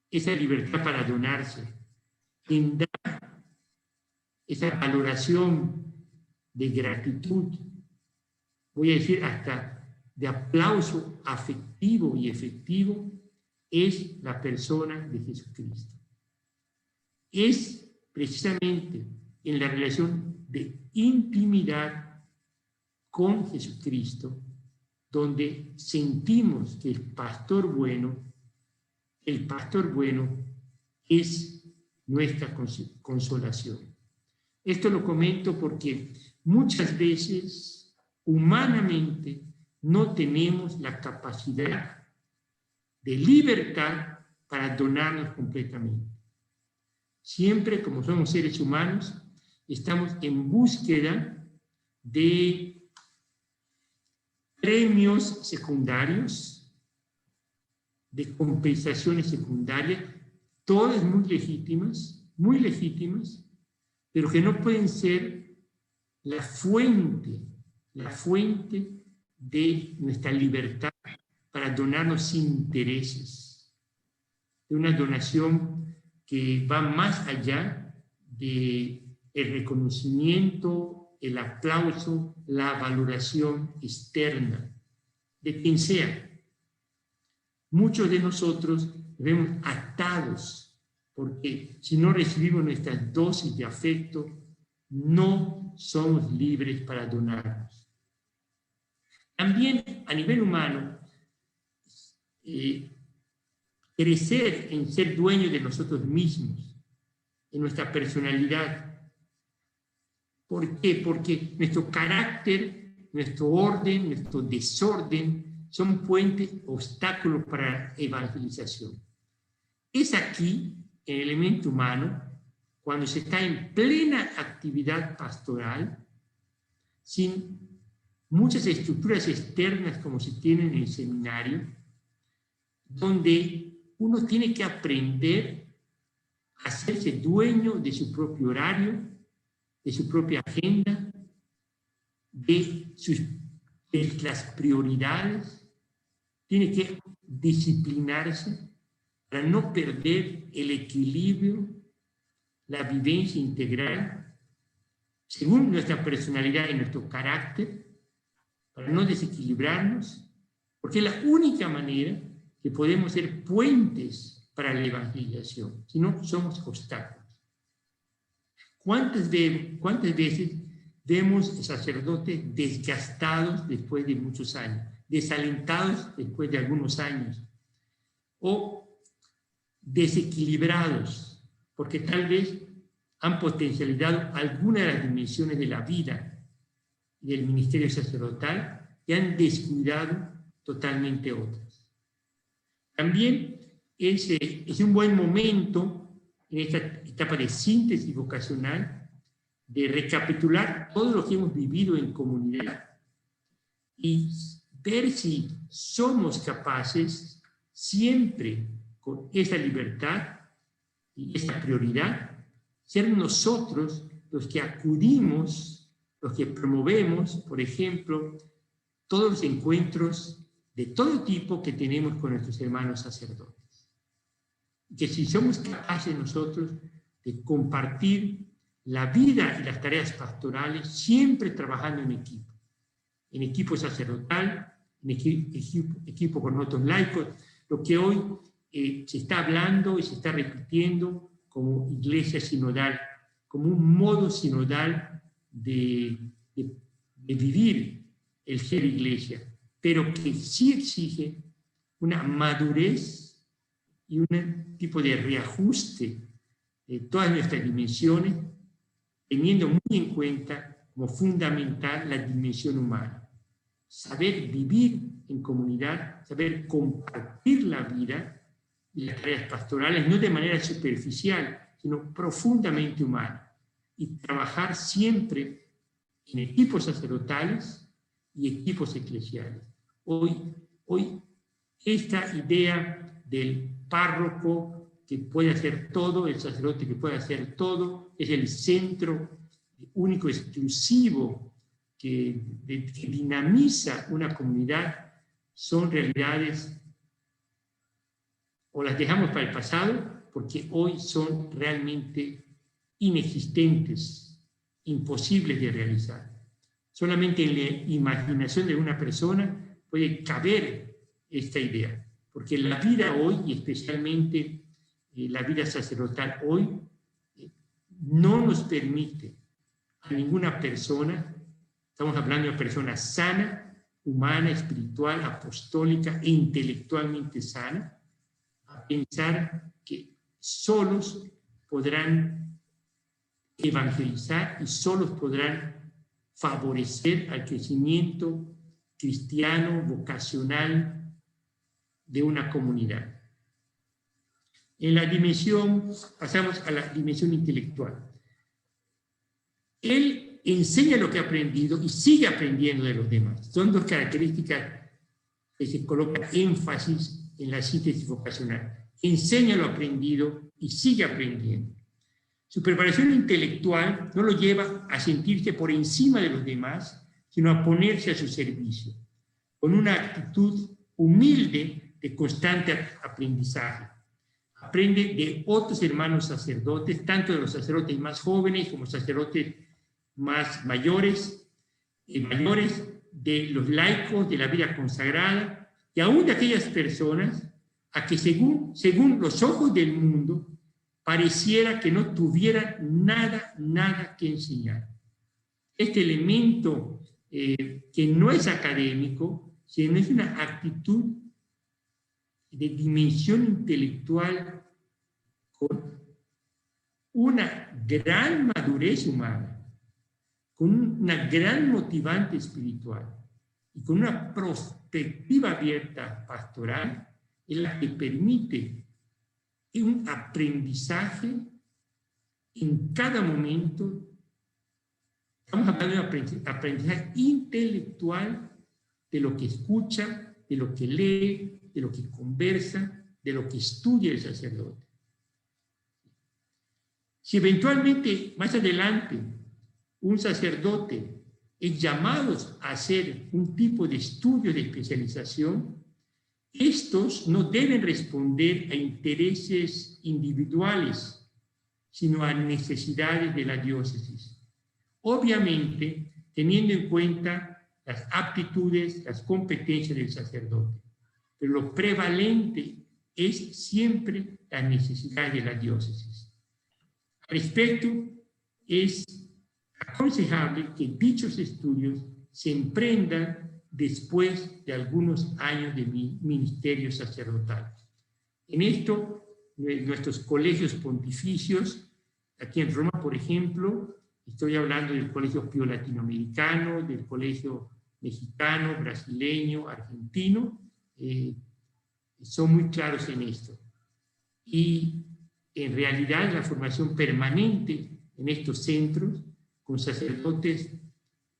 esa libertad para donarse, quien da esa valoración de gratitud, voy a decir hasta de aplauso afectivo y efectivo, es la persona de Jesucristo. Es precisamente en la relación de intimidad con Jesucristo donde sentimos que el pastor bueno es nuestra consolación. Esto lo comento porque muchas veces, humanamente, no tenemos la capacidad de libertad para donarnos completamente. Siempre, como somos seres humanos, estamos en búsqueda de premios secundarios, de compensaciones secundarias, todas muy legítimas, pero que no pueden ser la fuente de nuestra libertad para donarnos sin intereses, de una donación que va más allá del reconocimiento, el aplauso, la valoración externa de quien sea. Muchos de nosotros vemos atados, porque si no recibimos nuestras dosis de afecto, no somos libres para donarnos. También a nivel humano, crecer en ser dueños de nosotros mismos, en nuestra personalidad. ¿Por qué? Porque nuestro carácter, nuestro orden, nuestro desorden son fuentes, obstáculos para la evangelización. Es aquí, en el elemento humano, cuando se está en plena actividad pastoral, sin muchas estructuras externas como se tiene en el seminario, donde uno tiene que aprender a hacerse dueño de su propio horario, de su propia agenda, de las prioridades, tiene que disciplinarse para no perder el equilibrio, la vivencia integral, según nuestra personalidad y nuestro carácter, para no desequilibrarnos, porque es la única manera que podemos ser puentes para la evangelización, si no somos obstáculos. ¿Cuántas veces vemos sacerdotes desgastados después de muchos años, desalentados después de algunos años, o desequilibrados, porque tal vez han potencializado alguna de las dimensiones de la vida y del ministerio sacerdotal y han descuidado totalmente otras. También es un buen momento en esta etapa de síntesis vocacional de recapitular todo lo que hemos vivido en comunidad y ver si somos capaces siempre con esa libertad y esa prioridad, ser nosotros los que acudimos, los que promovemos, por ejemplo, todos los encuentros de todo tipo que tenemos con nuestros hermanos sacerdotes. Que si somos capaces nosotros de compartir la vida y las tareas pastorales, siempre trabajando en equipo sacerdotal, en equipo con otros laicos, lo que hoy se está hablando y se está repitiendo como iglesia sinodal, como un modo sinodal de vivir el ser iglesia, pero que sí exige una madurez y un tipo de reajuste de todas nuestras dimensiones, teniendo muy en cuenta como fundamental la dimensión humana. Saber vivir en comunidad, saber compartir la vida y las tareas pastorales, no de manera superficial, sino profundamente humana, y trabajar siempre en equipos sacerdotales y equipos eclesiales. Hoy esta idea del párroco que puede hacer todo, el sacerdote que puede hacer todo, es el centro único, exclusivo, que dinamiza una comunidad, son realidades o las dejamos para el pasado porque hoy son realmente inexistentes, imposibles de realizar. Solamente en la imaginación de una persona puede caber esta idea, porque la vida hoy, y especialmente la vida sacerdotal hoy, no nos permite a ninguna persona, estamos hablando de una persona sana, humana, espiritual, apostólica e intelectualmente sana, a pensar que solos podrán evangelizar y solos podrán favorecer al crecimiento cristiano, vocacional de una comunidad. En la dimensión, pasamos a la dimensión intelectual. Él enseña lo que ha aprendido y sigue aprendiendo de los demás. Son dos características que se coloca énfasis en la síntesis vocacional. Enseña lo aprendido y sigue aprendiendo. Su preparación intelectual no lo lleva a sentirse por encima de los demás, sino a ponerse a su servicio, con una actitud humilde de constante aprendizaje. Aprende de otros hermanos sacerdotes, tanto de los sacerdotes más jóvenes como sacerdotes más mayores, de los laicos, de la vida consagrada, y aún de aquellas personas a que según los ojos del mundo pareciera que no tuvieran nada que enseñar. Este elemento que no es académico, sino es una actitud de dimensión intelectual con una gran madurez humana, con una gran motivante espiritual y con una perspectiva abierta pastoral, es la que permite un aprendizaje en cada momento. Estamos hablando de aprendizaje intelectual de lo que escucha, de lo que lee, de lo que conversa, de lo que estudia el sacerdote. Si eventualmente, más adelante, un sacerdote es llamado a hacer un tipo de estudio de especialización, estos no deben responder a intereses individuales, sino a necesidades de la diócesis. Obviamente, teniendo en cuenta las aptitudes, las competencias del sacerdote. Pero lo prevalente es siempre la necesidad de la diócesis. Al respecto, es aconsejable que dichos estudios se emprendan después de algunos años de mi ministerio sacerdotal. En esto, nuestros colegios pontificios, aquí en Roma, por ejemplo, estoy hablando del Colegio Pío Latinoamericano, del Colegio Mexicano, Brasileño, Argentino, son muy claros en esto. Y en realidad la formación permanente en estos centros, con sacerdotes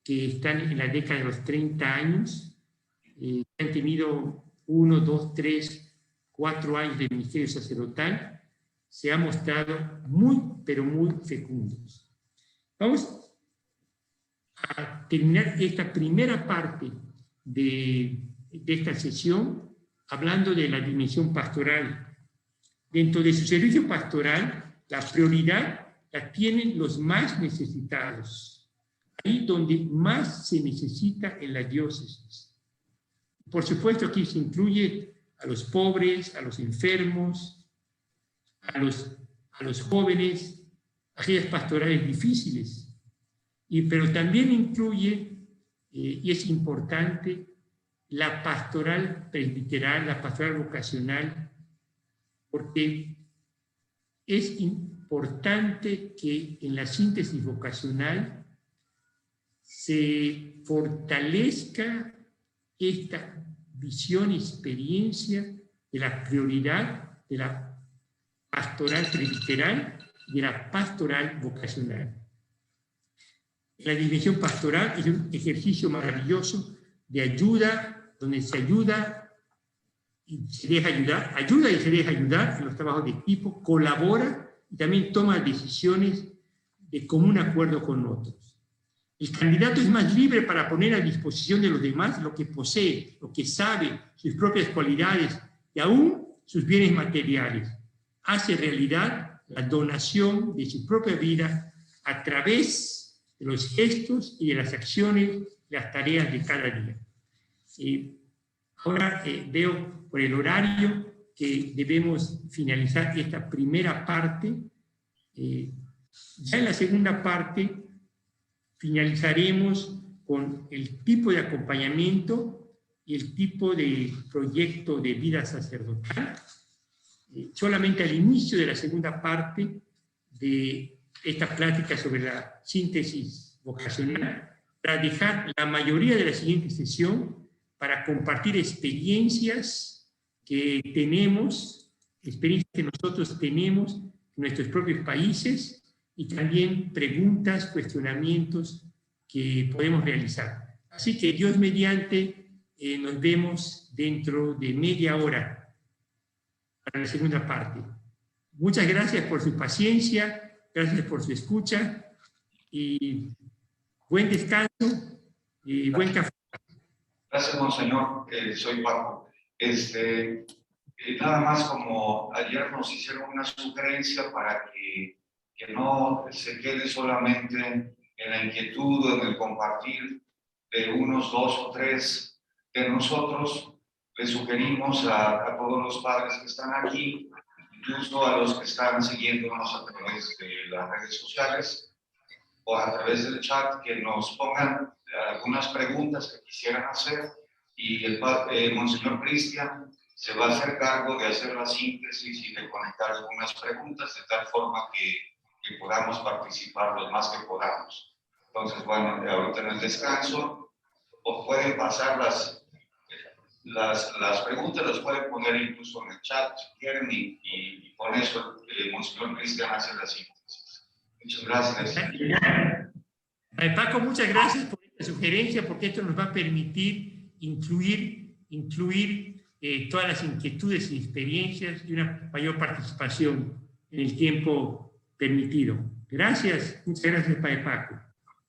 que están en la década de los 30 años, que han tenido 1, 2, 3, 4 años de ministerio sacerdotal, se ha mostrado muy, pero muy fecundos. Vamos a terminar esta primera parte de esta sesión hablando de la dimensión pastoral. Dentro de su servicio pastoral, la prioridad la tienen los más necesitados, ahí donde más se necesita en la diócesis. Por supuesto, aquí se incluye a los pobres, a los enfermos, a los jóvenes, aquellas pastorales difíciles, pero también incluye, y es importante, la pastoral presbiteral, la pastoral vocacional, porque es importante que en la síntesis vocacional se fortalezca esta visión y experiencia de la prioridad de la pastoral presbiteral y de la pastoral vocacional. La dimensión pastoral es un ejercicio maravilloso de ayuda, donde se ayuda y se deja ayudar, ayuda y se deja ayudar en los trabajos de equipo, colabora y también toma decisiones de común acuerdo con otros. El candidato es más libre para poner a disposición de los demás lo que posee, lo que sabe, sus propias cualidades y aún sus bienes materiales. Hace realidad la donación de su propia vida a través de los gestos y de las acciones, las tareas de cada día. Ahora veo por el horario que debemos finalizar esta primera parte. Ya en la segunda parte finalizaremos con el tipo de acompañamiento y el tipo de proyecto de vida sacerdotal. Solamente al inicio de la segunda parte de esta plática sobre la síntesis vocacional, para dejar la mayoría de la siguiente sesión para compartir experiencias que tenemos, experiencias que nosotros tenemos en nuestros propios países y también preguntas, cuestionamientos que podemos realizar. Así que Dios mediante, nos vemos dentro de media hora para la segunda parte. Muchas gracias por su paciencia, gracias por su escucha y buen descanso y buen café. Gracias, monseñor. Soy Paco. Nada más, como ayer nos hicieron una sugerencia para que no se quede solamente en la inquietud o en el compartir de unos 2 o 3 de nosotros, le sugerimos a todos los padres que están aquí, incluso a los que están siguiéndonos a través de las redes sociales o a través del chat, que nos pongan algunas preguntas que quisieran hacer, y el monseñor Cristian se va a hacer cargo de hacer la síntesis y de conectar algunas preguntas de tal forma que podamos participar los más que podamos. Entonces, bueno, ahorita en el descanso os pueden pasar las preguntas, las pueden poner incluso en el chat si quieren, y con eso monseñor Cristian hace la síntesis. Muchas gracias. Paco, muchas gracias por esta sugerencia, porque esto nos va a permitir incluir todas las inquietudes y experiencias y una mayor participación en el tiempo permitido. Gracias, muchas gracias, Padre Paco.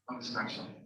Buen descanso.